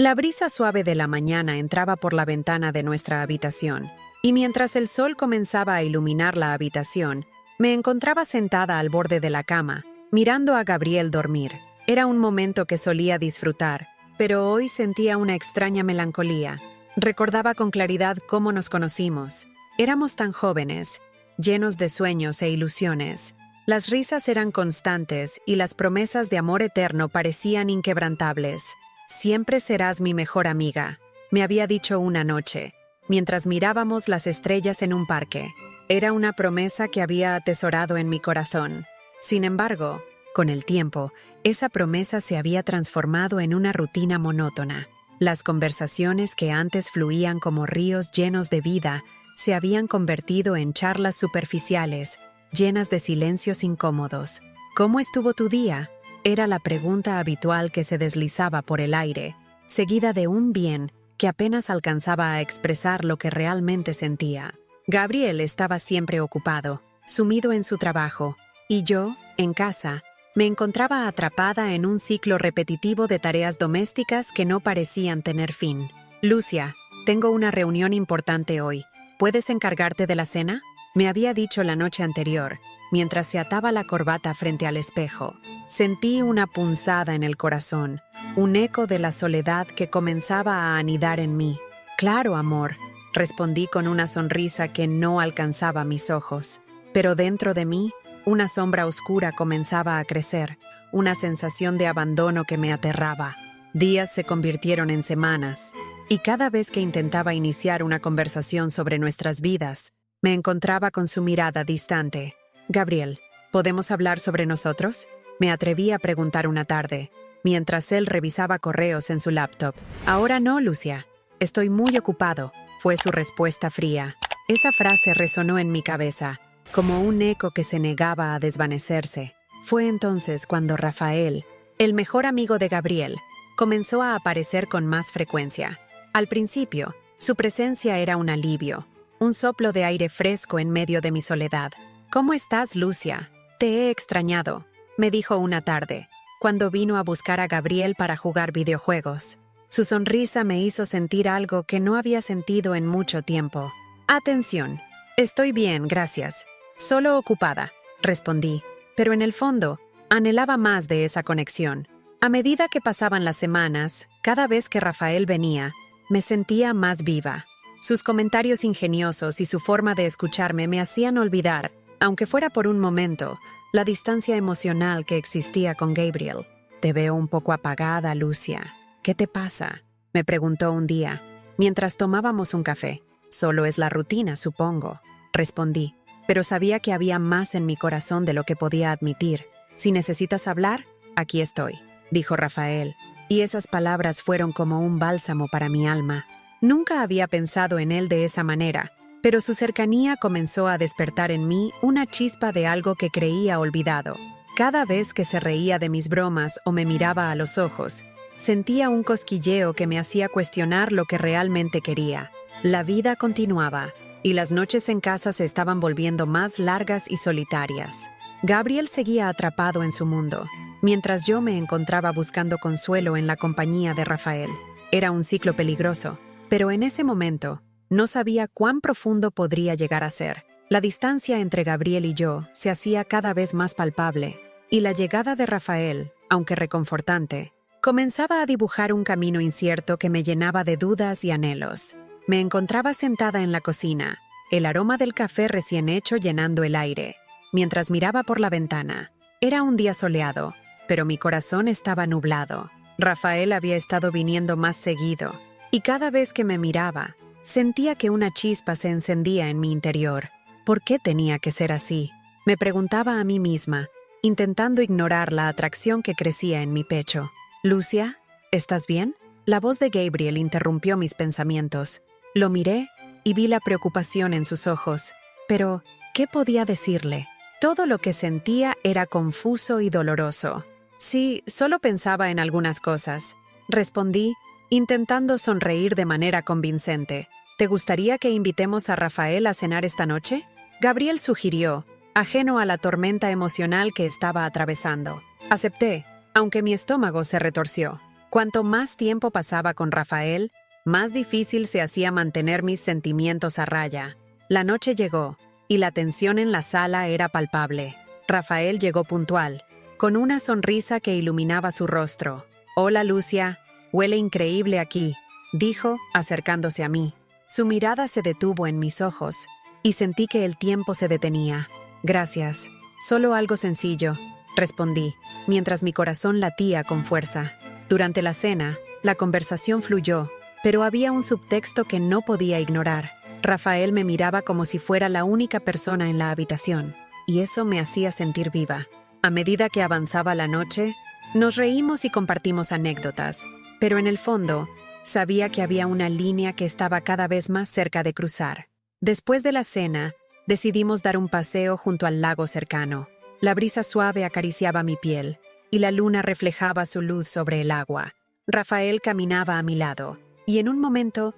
La brisa suave de la mañana entraba por la ventana de nuestra habitación, y mientras el sol comenzaba a iluminar la habitación, me encontraba sentada al borde de la cama, mirando a Gabriel dormir. Era un momento que solía disfrutar, pero hoy sentía una extraña melancolía. Recordaba con claridad cómo nos conocimos. Éramos tan jóvenes, llenos de sueños e ilusiones. Las risas eran constantes y las promesas de amor eterno parecían inquebrantables. «Siempre serás mi mejor amiga», me había dicho una noche, mientras mirábamos las estrellas en un parque. Era una promesa que había atesorado en mi corazón. Sin embargo, con el tiempo, esa promesa se había transformado en una rutina monótona. Las conversaciones que antes fluían como ríos llenos de vida se habían convertido en charlas superficiales, llenas de silencios incómodos. «¿Cómo estuvo tu día?», era la pregunta habitual que se deslizaba por el aire, seguida de un bien que apenas alcanzaba a expresar lo que realmente sentía. Gabriel estaba siempre ocupado, sumido en su trabajo, y yo, en casa, me encontraba atrapada en un ciclo repetitivo de tareas domésticas que no parecían tener fin. «Lucia, tengo una reunión importante hoy. ¿Puedes encargarte de la cena?», me había dicho la noche anterior, mientras se ataba la corbata frente al espejo. Sentí una punzada en el corazón, un eco de la soledad que comenzaba a anidar en mí. «Claro, amor», respondí con una sonrisa que no alcanzaba mis ojos. Pero dentro de mí, una sombra oscura comenzaba a crecer, una sensación de abandono que me aterraba. Días se convirtieron en semanas, y cada vez que intentaba iniciar una conversación sobre nuestras vidas, me encontraba con su mirada distante. «Gabriel, ¿podemos hablar sobre nosotros?», me atreví a preguntar una tarde, mientras él revisaba correos en su laptop. «Ahora no, Lucia. Estoy muy ocupado», fue su respuesta fría. Esa frase resonó en mi cabeza, como un eco que se negaba a desvanecerse. Fue entonces cuando Rafael, el mejor amigo de Gabriel, comenzó a aparecer con más frecuencia. Al principio, su presencia era un alivio, un soplo de aire fresco en medio de mi soledad. «¿Cómo estás, Lucia? Te he extrañado», me dijo una tarde, cuando vino a buscar a Gabriel para jugar videojuegos. Su sonrisa me hizo sentir algo que no había sentido en mucho tiempo. «Atención, estoy bien, gracias. Solo ocupada», respondí, pero en el fondo, anhelaba más de esa conexión. A medida que pasaban las semanas, cada vez que Rafael venía, me sentía más viva. Sus comentarios ingeniosos y su forma de escucharme me hacían olvidar, aunque fuera por un momento, la distancia emocional que existía con Gabriel. «Te veo un poco apagada, Lucia. ¿Qué te pasa?», me preguntó un día, mientras tomábamos un café. «Solo es la rutina, supongo», respondí, pero sabía que había más en mi corazón de lo que podía admitir. «Si necesitas hablar, aquí estoy», dijo Rafael, y esas palabras fueron como un bálsamo para mi alma. Nunca había pensado en él de esa manera, pero su cercanía comenzó a despertar en mí una chispa de algo que creía olvidado. Cada vez que se reía de mis bromas o me miraba a los ojos, sentía un cosquilleo que me hacía cuestionar lo que realmente quería. La vida continuaba, y las noches en casa se estaban volviendo más largas y solitarias. Gabriel seguía atrapado en su mundo, mientras yo me encontraba buscando consuelo en la compañía de Rafael. Era un ciclo peligroso, pero en ese momento, no sabía cuán profundo podría llegar a ser. La distancia entre Gabriel y yo se hacía cada vez más palpable, y la llegada de Rafael, aunque reconfortante, comenzaba a dibujar un camino incierto que me llenaba de dudas y anhelos. Me encontraba sentada en la cocina, el aroma del café recién hecho llenando el aire, mientras miraba por la ventana. Era un día soleado, pero mi corazón estaba nublado. Rafael había estado viniendo más seguido, y cada vez que me miraba, sentía que una chispa se encendía en mi interior. ¿Por qué tenía que ser así?, me preguntaba a mí misma, intentando ignorar la atracción que crecía en mi pecho. «Lucia, ¿estás bien?», la voz de Gabriel interrumpió mis pensamientos. Lo miré y vi la preocupación en sus ojos. Pero, ¿qué podía decirle? Todo lo que sentía era confuso y doloroso. «Sí, solo pensaba en algunas cosas», respondí, intentando sonreír de manera convincente. «¿Te gustaría que invitemos a Rafael a cenar esta noche?», Gabriel sugirió, ajeno a la tormenta emocional que estaba atravesando. Acepté, aunque mi estómago se retorció. Cuanto más tiempo pasaba con Rafael, más difícil se hacía mantener mis sentimientos a raya. La noche llegó, y la tensión en la sala era palpable. Rafael llegó puntual, con una sonrisa que iluminaba su rostro. «Hola, Lucia, huele increíble aquí», dijo, acercándose a mí. Su mirada se detuvo en mis ojos, y sentí que el tiempo se detenía. «Gracias, solo algo sencillo», respondí, mientras mi corazón latía con fuerza. Durante la cena, la conversación fluyó, pero había un subtexto que no podía ignorar. Rafael me miraba como si fuera la única persona en la habitación, y eso me hacía sentir viva. A medida que avanzaba la noche, nos reímos y compartimos anécdotas, pero en el fondo, sabía que había una línea que estaba cada vez más cerca de cruzar. Después de la cena, decidimos dar un paseo junto al lago cercano. La brisa suave acariciaba mi piel, y la luna reflejaba su luz sobre el agua. Rafael caminaba a mi lado, y en un momento,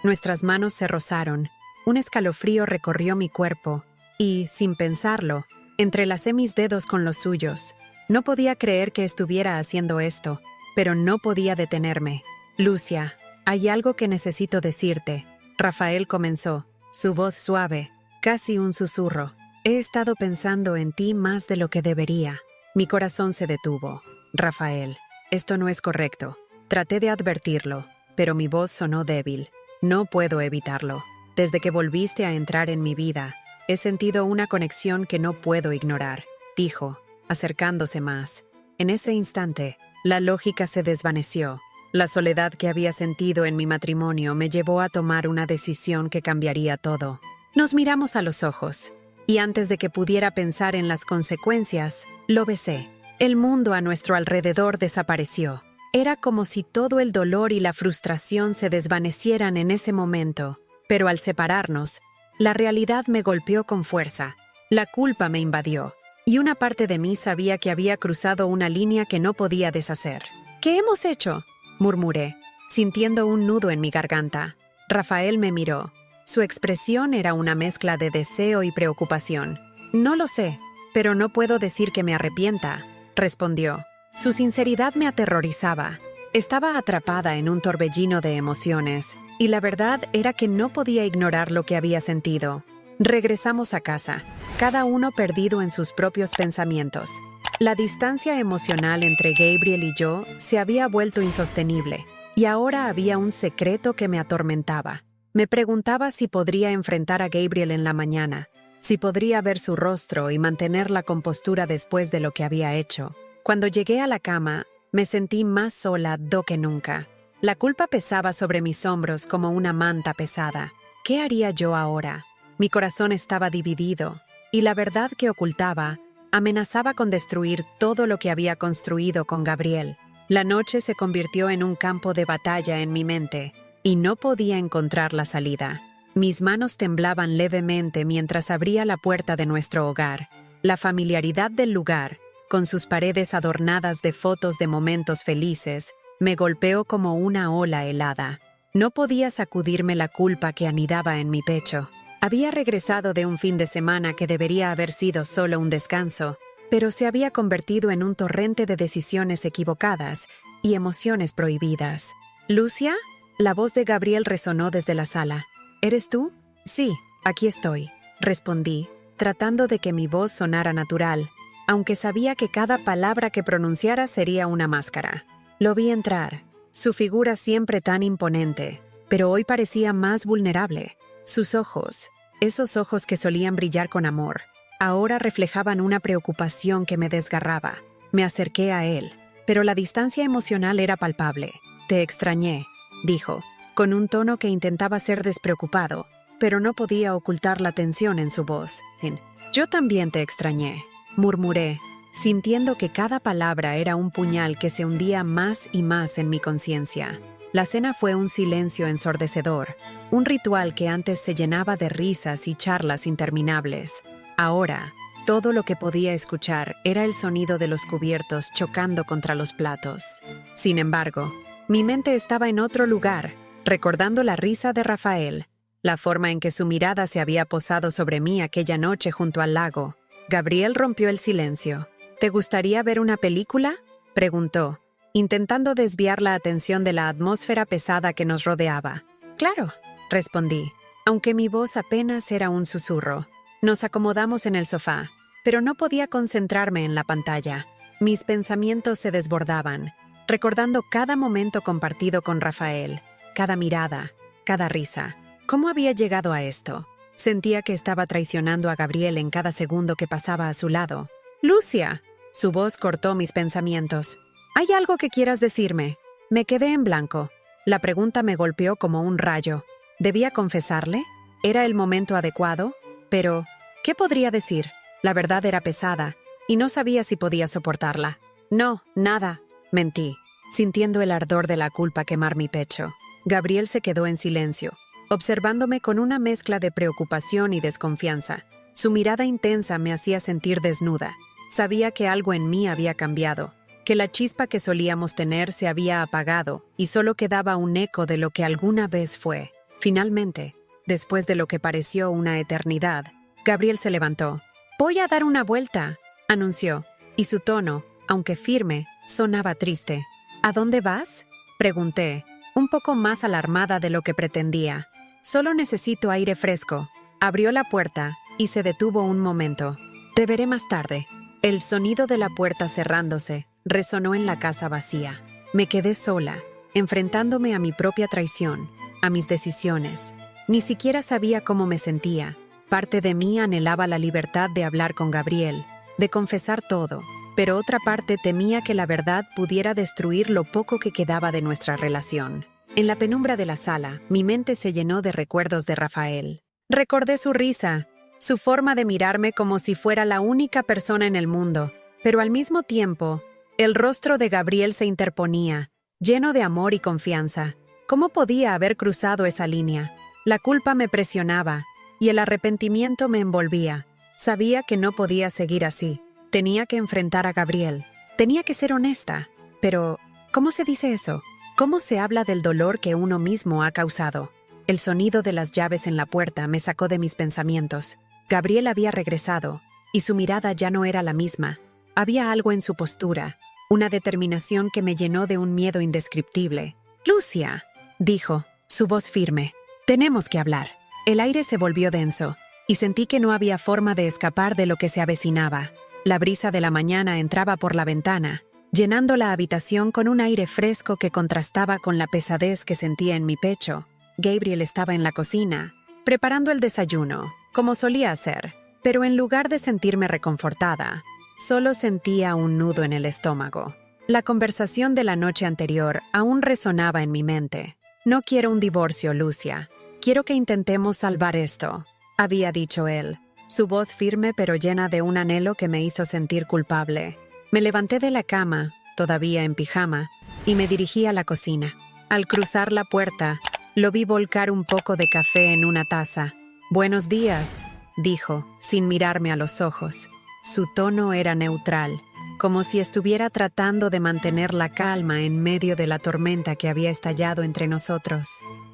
nuestras manos se rozaron. Un escalofrío recorrió mi cuerpo, y, sin pensarlo, entrelacé mis dedos con los suyos. No podía creer que estuviera haciendo esto, pero no podía detenerme. «Lucia, hay algo que necesito decirte», Rafael comenzó, su voz suave, casi un susurro. «He estado pensando en ti más de lo que debería». Mi corazón se detuvo. «Rafael, esto no es correcto». Traté de advertirlo, pero mi voz sonó débil. «No puedo evitarlo. Desde que volviste a entrar en mi vida, he sentido una conexión que no puedo ignorar», dijo, acercándose más. En ese instante, la lógica se desvaneció. La soledad que había sentido en mi matrimonio me llevó a tomar una decisión que cambiaría todo. Nos miramos a los ojos, y antes de que pudiera pensar en las consecuencias, lo besé. El mundo a nuestro alrededor desapareció. Era como si todo el dolor y la frustración se desvanecieran en ese momento. Pero al separarnos, la realidad me golpeó con fuerza. La culpa me invadió, y una parte de mí sabía que había cruzado una línea que no podía deshacer. «¿Qué hemos hecho?», murmuré, sintiendo un nudo en mi garganta. Rafael me miró. Su expresión era una mezcla de deseo y preocupación. «No lo sé, pero no puedo decir que me arrepienta», respondió. Su sinceridad me aterrorizaba. Estaba atrapada en un torbellino de emociones, y la verdad era que no podía ignorar lo que había sentido. Regresamos a casa, cada uno perdido en sus propios pensamientos. La distancia emocional entre Gabriel y yo se había vuelto insostenible, y ahora había un secreto que me atormentaba. Me preguntaba si podría enfrentar a Gabriel en la mañana, si podría ver su rostro y mantener la compostura después de lo que había hecho. Cuando llegué a la cama, me sentí más sola que nunca. La culpa pesaba sobre mis hombros como una manta pesada. ¿Qué haría yo ahora? Mi corazón estaba dividido, y la verdad que ocultaba amenazaba con destruir todo lo que había construido con Gabriel. La noche se convirtió en un campo de batalla en mi mente, y no podía encontrar la salida. Mis manos temblaban levemente mientras abría la puerta de nuestro hogar. La familiaridad del lugar, con sus paredes adornadas de fotos de momentos felices, me golpeó como una ola helada. No podía sacudirme la culpa que anidaba en mi pecho. Había regresado de un fin de semana que debería haber sido solo un descanso, pero se había convertido en un torrente de decisiones equivocadas y emociones prohibidas. «¿Lucia?», la voz de Gabriel resonó desde la sala. «¿Eres tú?». «Sí, aquí estoy», respondí, tratando de que mi voz sonara natural, aunque sabía que cada palabra que pronunciara sería una máscara. Lo vi entrar, su figura siempre tan imponente, pero hoy parecía más vulnerable. Sus ojos, esos ojos que solían brillar con amor, ahora reflejaban una preocupación que me desgarraba. Me acerqué a él, pero la distancia emocional era palpable. «Te extrañé», dijo, con un tono que intentaba ser despreocupado, pero no podía ocultar la tensión en su voz. «Yo también te extrañé», murmuré, sintiendo que cada palabra era un puñal que se hundía más y más en mi conciencia. La cena fue un silencio ensordecedor, un ritual que antes se llenaba de risas y charlas interminables. Ahora, todo lo que podía escuchar era el sonido de los cubiertos chocando contra los platos. Sin embargo, mi mente estaba en otro lugar, recordando la risa de Rafael, la forma en que su mirada se había posado sobre mí aquella noche junto al lago. Gabriel rompió el silencio. «¿Te gustaría ver una película?», preguntó, intentando desviar la atención de la atmósfera pesada que nos rodeaba. «Claro», respondí, aunque mi voz apenas era un susurro. Nos acomodamos en el sofá, pero no podía concentrarme en la pantalla. Mis pensamientos se desbordaban, recordando cada momento compartido con Rafael, cada mirada, cada risa. ¿Cómo había llegado a esto? Sentía que estaba traicionando a Gabriel en cada segundo que pasaba a su lado. «Lucia», su voz cortó mis pensamientos. «¿Hay algo que quieras decirme?» Me quedé en blanco. La pregunta me golpeó como un rayo. ¿Debía confesarle? ¿Era el momento adecuado? Pero, ¿qué podría decir? La verdad era pesada, y no sabía si podía soportarla. «No, nada», mentí, sintiendo el ardor de la culpa quemar mi pecho. Gabriel se quedó en silencio, observándome con una mezcla de preocupación y desconfianza. Su mirada intensa me hacía sentir desnuda. Sabía que algo en mí había cambiado, que la chispa que solíamos tener se había apagado y solo quedaba un eco de lo que alguna vez fue. Finalmente, después de lo que pareció una eternidad, Gabriel se levantó. «Voy a dar una vuelta», anunció, y su tono, aunque firme, sonaba triste. «¿A dónde vas?», pregunté, un poco más alarmada de lo que pretendía. «Solo necesito aire fresco». Abrió la puerta y se detuvo un momento. «Te veré más tarde». El sonido de la puerta cerrándose resonó en la casa vacía. Me quedé sola, enfrentándome a mi propia traición, a mis decisiones. Ni siquiera sabía cómo me sentía. Parte de mí anhelaba la libertad de hablar con Gabriel, de confesar todo, pero otra parte temía que la verdad pudiera destruir lo poco que quedaba de nuestra relación. En la penumbra de la sala, mi mente se llenó de recuerdos de Rafael. Recordé su risa, su forma de mirarme como si fuera la única persona en el mundo, pero al mismo tiempo, el rostro de Gabriel se interponía, lleno de amor y confianza. ¿Cómo podía haber cruzado esa línea? La culpa me presionaba, y el arrepentimiento me envolvía. Sabía que no podía seguir así. Tenía que enfrentar a Gabriel. Tenía que ser honesta. Pero, ¿cómo se dice eso? ¿Cómo se habla del dolor que uno mismo ha causado? El sonido de las llaves en la puerta me sacó de mis pensamientos. Gabriel había regresado, y su mirada ya no era la misma. Había algo en su postura, una determinación que me llenó de un miedo indescriptible. «Lucia», dijo, su voz firme, «tenemos que hablar». El aire se volvió denso, y sentí que no había forma de escapar de lo que se avecinaba. La brisa de la mañana entraba por la ventana, llenando la habitación con un aire fresco que contrastaba con la pesadez que sentía en mi pecho. Gabriel estaba en la cocina, preparando el desayuno, como solía hacer, pero en lugar de sentirme reconfortada, solo sentía un nudo en el estómago. La conversación de la noche anterior aún resonaba en mi mente. «No quiero un divorcio, Lucia. Quiero que intentemos salvar esto», había dicho él, su voz firme pero llena de un anhelo que me hizo sentir culpable. Me levanté de la cama, todavía en pijama, y me dirigí a la cocina. Al cruzar la puerta, lo vi volcar un poco de café en una taza. «Buenos días», dijo, sin mirarme a los ojos. Su tono era neutral, como si estuviera tratando de mantener la calma en medio de la tormenta que había estallado entre nosotros.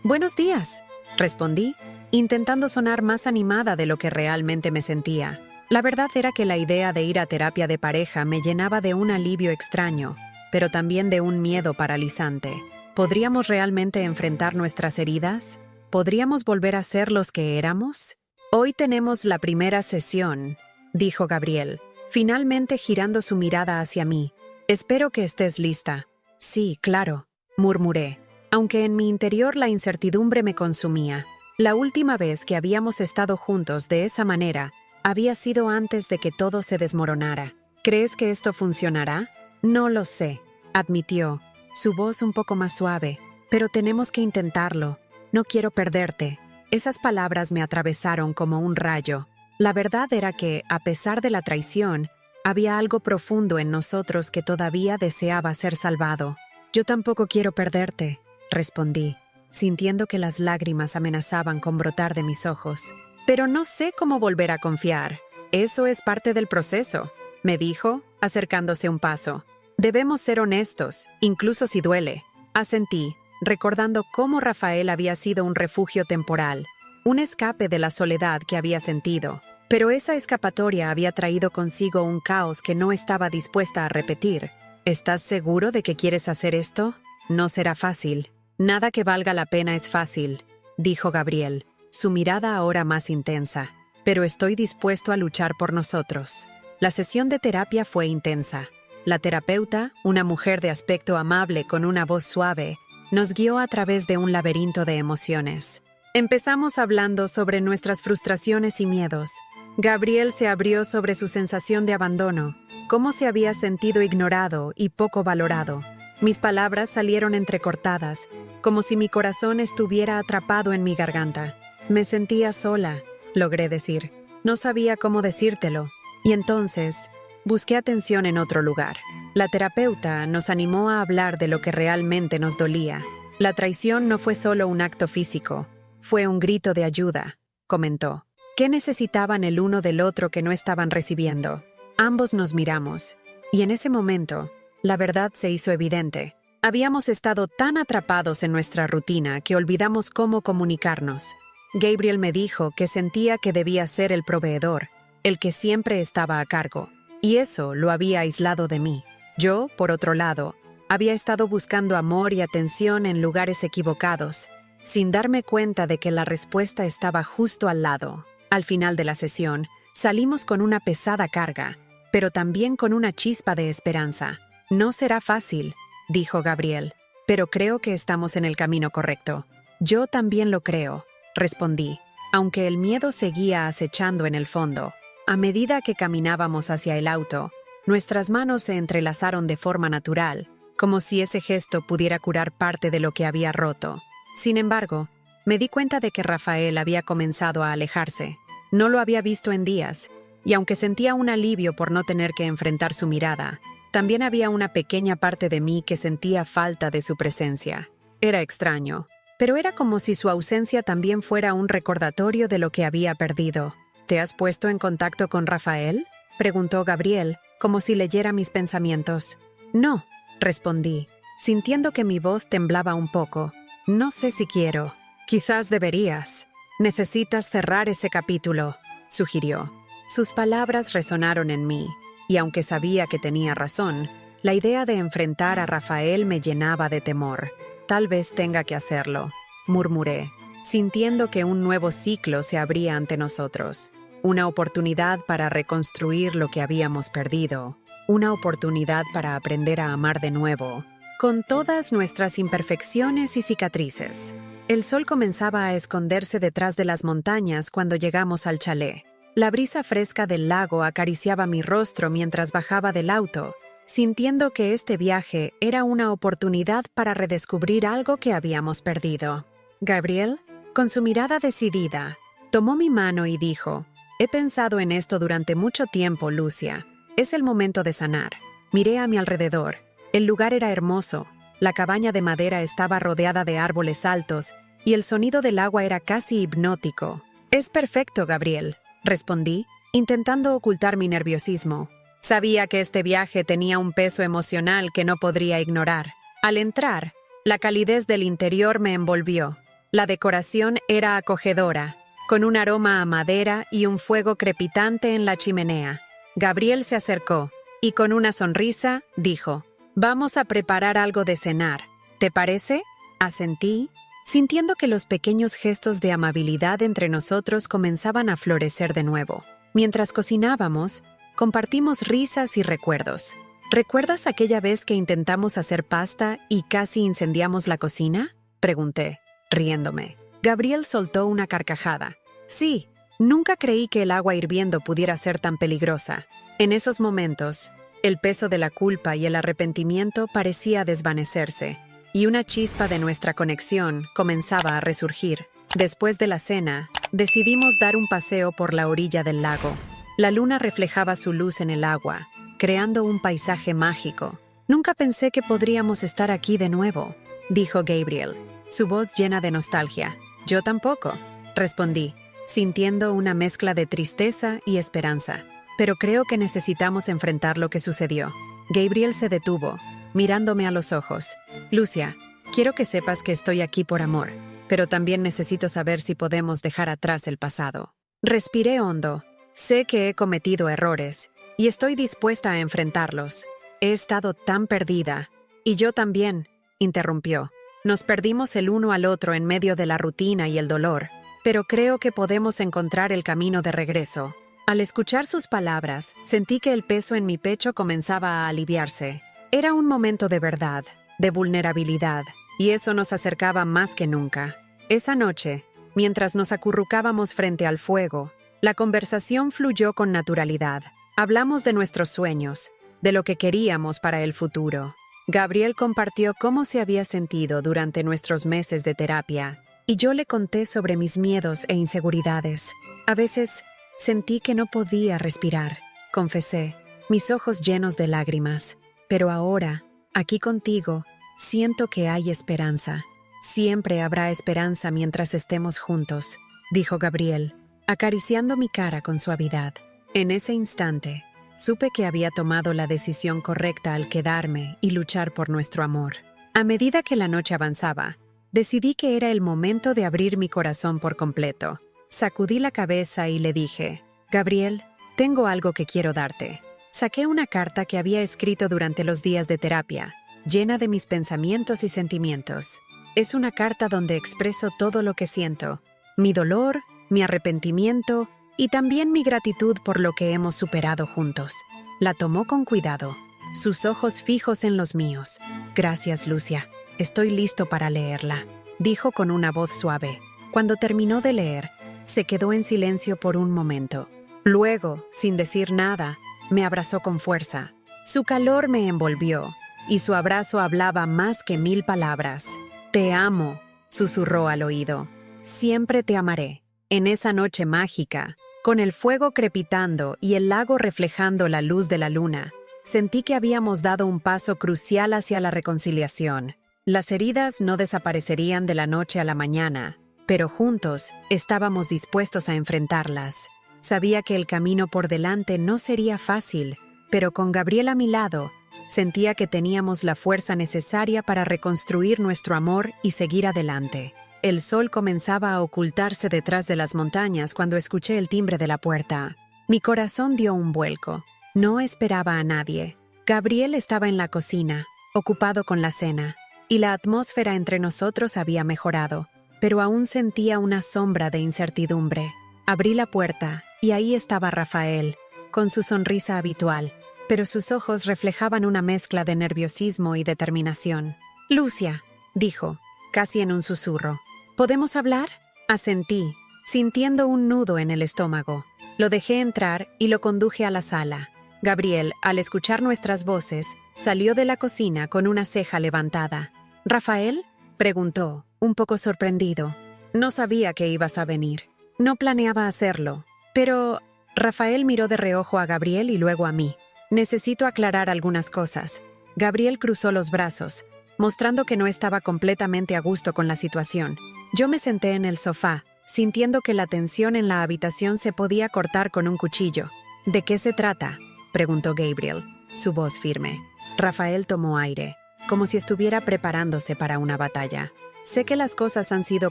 «Buenos días», respondí, intentando sonar más animada de lo que realmente me sentía. La verdad era que la idea de ir a terapia de pareja me llenaba de un alivio extraño, pero también de un miedo paralizante. ¿Podríamos realmente enfrentar nuestras heridas? ¿Podríamos volver a ser los que éramos? «Hoy tenemos la primera sesión», dijo Gabriel, finalmente girando su mirada hacia mí. «Espero que estés lista». «Sí, claro», murmuré, aunque en mi interior la incertidumbre me consumía. La última vez que habíamos estado juntos de esa manera había sido antes de que todo se desmoronara. «¿Crees que esto funcionará?» «No lo sé», admitió, su voz un poco más suave. «Pero tenemos que intentarlo. No quiero perderte». Esas palabras me atravesaron como un rayo. La verdad era que, a pesar de la traición, había algo profundo en nosotros que todavía deseaba ser salvado. «Yo tampoco quiero perderte», respondí, sintiendo que las lágrimas amenazaban con brotar de mis ojos. «Pero no sé cómo volver a confiar. Eso es parte del proceso», me dijo, acercándose un paso. «Debemos ser honestos, incluso si duele». Asentí, recordando cómo Rafael había sido un refugio temporal, un escape de la soledad que había sentido. Pero esa escapatoria había traído consigo un caos que no estaba dispuesta a repetir. ¿Estás seguro de que quieres hacer esto? No será fácil. Nada que valga la pena es fácil, dijo Gabriel, su mirada ahora más intensa. Pero estoy dispuesto a luchar por nosotros. La sesión de terapia fue intensa. La terapeuta, una mujer de aspecto amable con una voz suave, nos guió a través de un laberinto de emociones. Empezamos hablando sobre nuestras frustraciones y miedos. Gabriel se abrió sobre su sensación de abandono, cómo se había sentido ignorado y poco valorado. Mis palabras salieron entrecortadas, como si mi corazón estuviera atrapado en mi garganta. Me sentía sola, logré decir. No sabía cómo decírtelo. Y entonces, busqué atención en otro lugar. La terapeuta nos animó a hablar de lo que realmente nos dolía. La traición no fue solo un acto físico, fue un grito de ayuda, comentó. ¿Qué necesitaban el uno del otro que no estaban recibiendo? Ambos nos miramos, y en ese momento, la verdad se hizo evidente. Habíamos estado tan atrapados en nuestra rutina que olvidamos cómo comunicarnos. Gabriel me dijo que sentía que debía ser el proveedor, el que siempre estaba a cargo, y eso lo había aislado de mí. Yo, por otro lado, había estado buscando amor y atención en lugares equivocados, sin darme cuenta de que la respuesta estaba justo al lado. Al final de la sesión, salimos con una pesada carga, pero también con una chispa de esperanza. No será fácil, dijo Gabriel, pero creo que estamos en el camino correcto. Yo también lo creo, respondí, aunque el miedo seguía acechando en el fondo. A medida que caminábamos hacia el auto, nuestras manos se entrelazaron de forma natural, como si ese gesto pudiera curar parte de lo que había roto. Sin embargo, me di cuenta de que Rafael había comenzado a alejarse. No lo había visto en días, y aunque sentía un alivio por no tener que enfrentar su mirada, también había una pequeña parte de mí que sentía falta de su presencia. Era extraño, pero era como si su ausencia también fuera un recordatorio de lo que había perdido. ¿Te has puesto en contacto con Rafael?, preguntó Gabriel, como si leyera mis pensamientos. No, respondí, sintiendo que mi voz temblaba un poco. No sé si quiero. Quizás deberías. Necesitas cerrar ese capítulo, sugirió. Sus palabras resonaron en mí, y aunque sabía que tenía razón, la idea de enfrentar a Rafael me llenaba de temor. Tal vez tenga que hacerlo, murmuré, sintiendo que un nuevo ciclo se abría ante nosotros. Una oportunidad para reconstruir lo que habíamos perdido. Una oportunidad para aprender a amar de nuevo, con todas nuestras imperfecciones y cicatrices. El sol comenzaba a esconderse detrás de las montañas cuando llegamos al chalet. La brisa fresca del lago acariciaba mi rostro mientras bajaba del auto, sintiendo que este viaje era una oportunidad para redescubrir algo que habíamos perdido. Gabriel, con su mirada decidida, tomó mi mano y dijo: «He pensado en esto durante mucho tiempo, Lucia. Es el momento de sanar». Miré a mi alrededor. El lugar era hermoso. La cabaña de madera estaba rodeada de árboles altos y el sonido del agua era casi hipnótico. «Es perfecto, Gabriel», respondí, intentando ocultar mi nerviosismo. Sabía que este viaje tenía un peso emocional que no podría ignorar. Al entrar, la calidez del interior me envolvió. La decoración era acogedora, con un aroma a madera y un fuego crepitante en la chimenea. Gabriel se acercó y con una sonrisa dijo: «Vamos a preparar algo de cenar. ¿Te parece?». Asentí, sintiendo que los pequeños gestos de amabilidad entre nosotros comenzaban a florecer de nuevo. Mientras cocinábamos, compartimos risas y recuerdos. ¿Recuerdas aquella vez que intentamos hacer pasta y casi incendiamos la cocina?, pregunté, riéndome. Gabriel soltó una carcajada. Sí, nunca creí que el agua hirviendo pudiera ser tan peligrosa. En esos momentos, el peso de la culpa y el arrepentimiento parecía desvanecerse, y una chispa de nuestra conexión comenzaba a resurgir. Después de la cena, decidimos dar un paseo por la orilla del lago. La luna reflejaba su luz en el agua, creando un paisaje mágico. «Nunca pensé que podríamos estar aquí de nuevo», dijo Gabriel, su voz llena de nostalgia. «Yo tampoco», respondí, sintiendo una mezcla de tristeza y esperanza. «Pero creo que necesitamos enfrentar lo que sucedió». Gabriel se detuvo, mirándome a los ojos. «Lucia, quiero que sepas que estoy aquí por amor, pero también necesito saber si podemos dejar atrás el pasado». Respiré hondo. Sé que he cometido errores, y estoy dispuesta a enfrentarlos. He estado tan perdida. Y yo también, interrumpió. Nos perdimos el uno al otro en medio de la rutina y el dolor, pero creo que podemos encontrar el camino de regreso. Al escuchar sus palabras, sentí que el peso en mi pecho comenzaba a aliviarse. Era un momento de verdad, de vulnerabilidad, y eso nos acercaba más que nunca. Esa noche, mientras nos acurrucábamos frente al fuego, la conversación fluyó con naturalidad. Hablamos de nuestros sueños, de lo que queríamos para el futuro. Gabriel compartió cómo se había sentido durante nuestros meses de terapia, y yo le conté sobre mis miedos e inseguridades. A veces sentí que no podía respirar, confesé, mis ojos llenos de lágrimas. Pero ahora, aquí contigo, siento que hay esperanza. Siempre habrá esperanza mientras estemos juntos, dijo Gabriel, acariciando mi cara con suavidad. En ese instante, supe que había tomado la decisión correcta al quedarme y luchar por nuestro amor. A medida que la noche avanzaba, decidí que era el momento de abrir mi corazón por completo. Sacudí la cabeza y le dije, Gabriel, tengo algo que quiero darte. Saqué una carta que había escrito durante los días de terapia, llena de mis pensamientos y sentimientos. Es una carta donde expreso todo lo que siento, mi dolor, mi arrepentimiento y también mi gratitud por lo que hemos superado juntos. La tomó con cuidado, sus ojos fijos en los míos. Gracias, Lucia. Estoy listo para leerla, dijo con una voz suave. Cuando terminó de leer, se quedó en silencio por un momento. Luego, sin decir nada, me abrazó con fuerza. Su calor me envolvió, y su abrazo hablaba más que 1000 palabras. Te amo, susurró al oído. Siempre te amaré. En esa noche mágica, con el fuego crepitando y el lago reflejando la luz de la luna, sentí que habíamos dado un paso crucial hacia la reconciliación. Las heridas no desaparecerían de la noche a la mañana, pero juntos estábamos dispuestos a enfrentarlas. Sabía que el camino por delante no sería fácil, pero con Gabriel a mi lado, sentía que teníamos la fuerza necesaria para reconstruir nuestro amor y seguir adelante. El sol comenzaba a ocultarse detrás de las montañas cuando escuché el timbre de la puerta. Mi corazón dio un vuelco. No esperaba a nadie. Gabriel estaba en la cocina, ocupado con la cena, y la atmósfera entre nosotros había mejorado, pero aún sentía una sombra de incertidumbre. Abrí la puerta, y ahí estaba Rafael, con su sonrisa habitual, pero sus ojos reflejaban una mezcla de nerviosismo y determinación. «Lucia», dijo, casi en un susurro. «¿Podemos hablar?» Asentí, sintiendo un nudo en el estómago. Lo dejé entrar y lo conduje a la sala. Gabriel, al escuchar nuestras voces, salió de la cocina con una ceja levantada. «¿Rafael?», preguntó, un poco sorprendido. «No sabía que ibas a venir. No planeaba hacerlo. Pero...» Rafael miró de reojo a Gabriel y luego a mí. «Necesito aclarar algunas cosas». Gabriel cruzó los brazos, mostrando que no estaba completamente a gusto con la situación. Yo me senté en el sofá, sintiendo que la tensión en la habitación se podía cortar con un cuchillo. «¿De qué se trata?», preguntó Gabriel, su voz firme. Rafael tomó aire, como si estuviera preparándose para una batalla. «Sé que las cosas han sido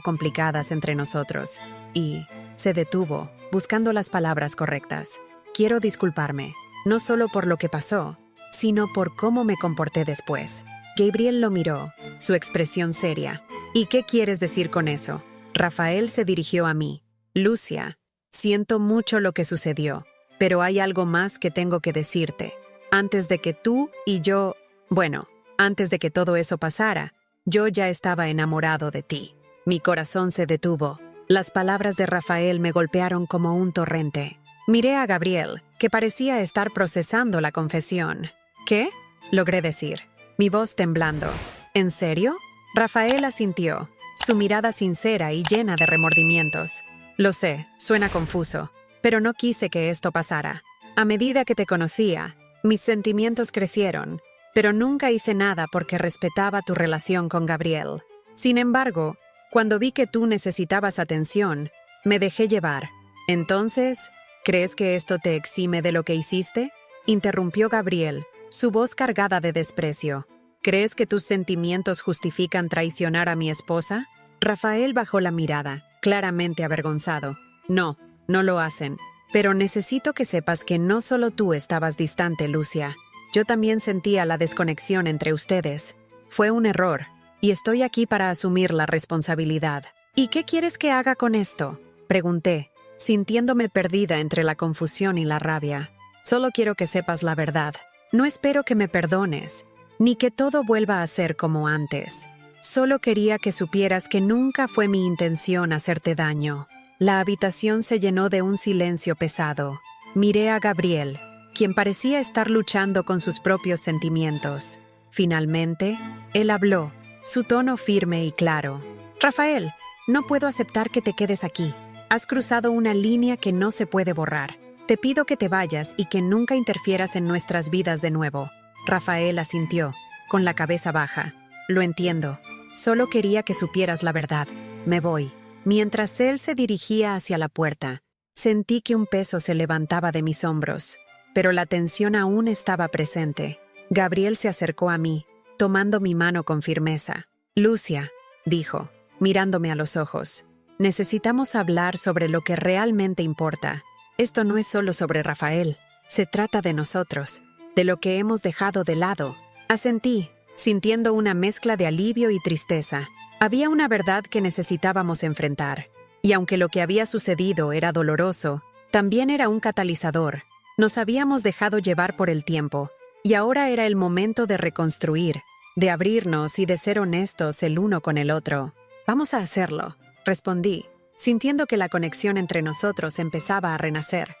complicadas entre nosotros». Y se detuvo, buscando las palabras correctas. «Quiero disculparme, no solo por lo que pasó, sino por cómo me comporté después». Gabriel lo miró, su expresión seria. «¿Y qué quieres decir con eso?». Rafael se dirigió a mí. «Lucia, siento mucho lo que sucedió, pero hay algo más que tengo que decirte. Antes de que tú y yo... antes de que todo eso pasara, yo ya estaba enamorado de ti». Mi corazón se detuvo. Las palabras de Rafael me golpearon como un torrente. Miré a Gabriel, que parecía estar procesando la confesión. «¿Qué?», logré decir, mi voz temblando. «¿En serio?». Rafael asintió, su mirada sincera y llena de remordimientos. «Lo sé, suena confuso, pero no quise que esto pasara. A medida que te conocía, mis sentimientos crecieron, pero nunca hice nada porque respetaba tu relación con Gabriel. Sin embargo, cuando vi que tú necesitabas atención, me dejé llevar. Entonces, ¿crees que esto te exime de lo que hiciste?», interrumpió Gabriel, su voz cargada de desprecio. «¿Crees que tus sentimientos justifican traicionar a mi esposa?». Rafael bajó la mirada, claramente avergonzado. «No, no lo hacen. Pero necesito que sepas que no solo tú estabas distante, Lucia. Yo también sentía la desconexión entre ustedes. Fue un error, y estoy aquí para asumir la responsabilidad. ¿Y qué quieres que haga con esto?, pregunté, sintiéndome perdida entre la confusión y la rabia. Solo quiero que sepas la verdad. No espero que me perdones, ni que todo vuelva a ser como antes. Solo quería que supieras que nunca fue mi intención hacerte daño. La habitación se llenó de un silencio pesado. Miré a Gabriel, quien parecía estar luchando con sus propios sentimientos. Finalmente, él habló, su tono firme y claro. Rafael, no puedo aceptar que te quedes aquí. Has cruzado una línea que no se puede borrar. Te pido que te vayas y que nunca interfieras en nuestras vidas de nuevo. Rafael asintió, con la cabeza baja. Lo entiendo. Solo quería que supieras la verdad. Me voy. Mientras él se dirigía hacia la puerta, sentí que un peso se levantaba de mis hombros, pero la tensión aún estaba presente. Gabriel se acercó a mí, tomando mi mano con firmeza. Lucia, dijo, mirándome a los ojos, necesitamos hablar sobre lo que realmente importa. Esto no es solo sobre Rafael, se trata de nosotros, de lo que hemos dejado de lado. Asentí, sintiendo una mezcla de alivio y tristeza. Había una verdad que necesitábamos enfrentar, y aunque lo que había sucedido era doloroso, también era un catalizador. Nos habíamos dejado llevar por el tiempo, y ahora era el momento de reconstruir, de abrirnos y de ser honestos el uno con el otro. Vamos a hacerlo, respondí, sintiendo que la conexión entre nosotros empezaba a renacer.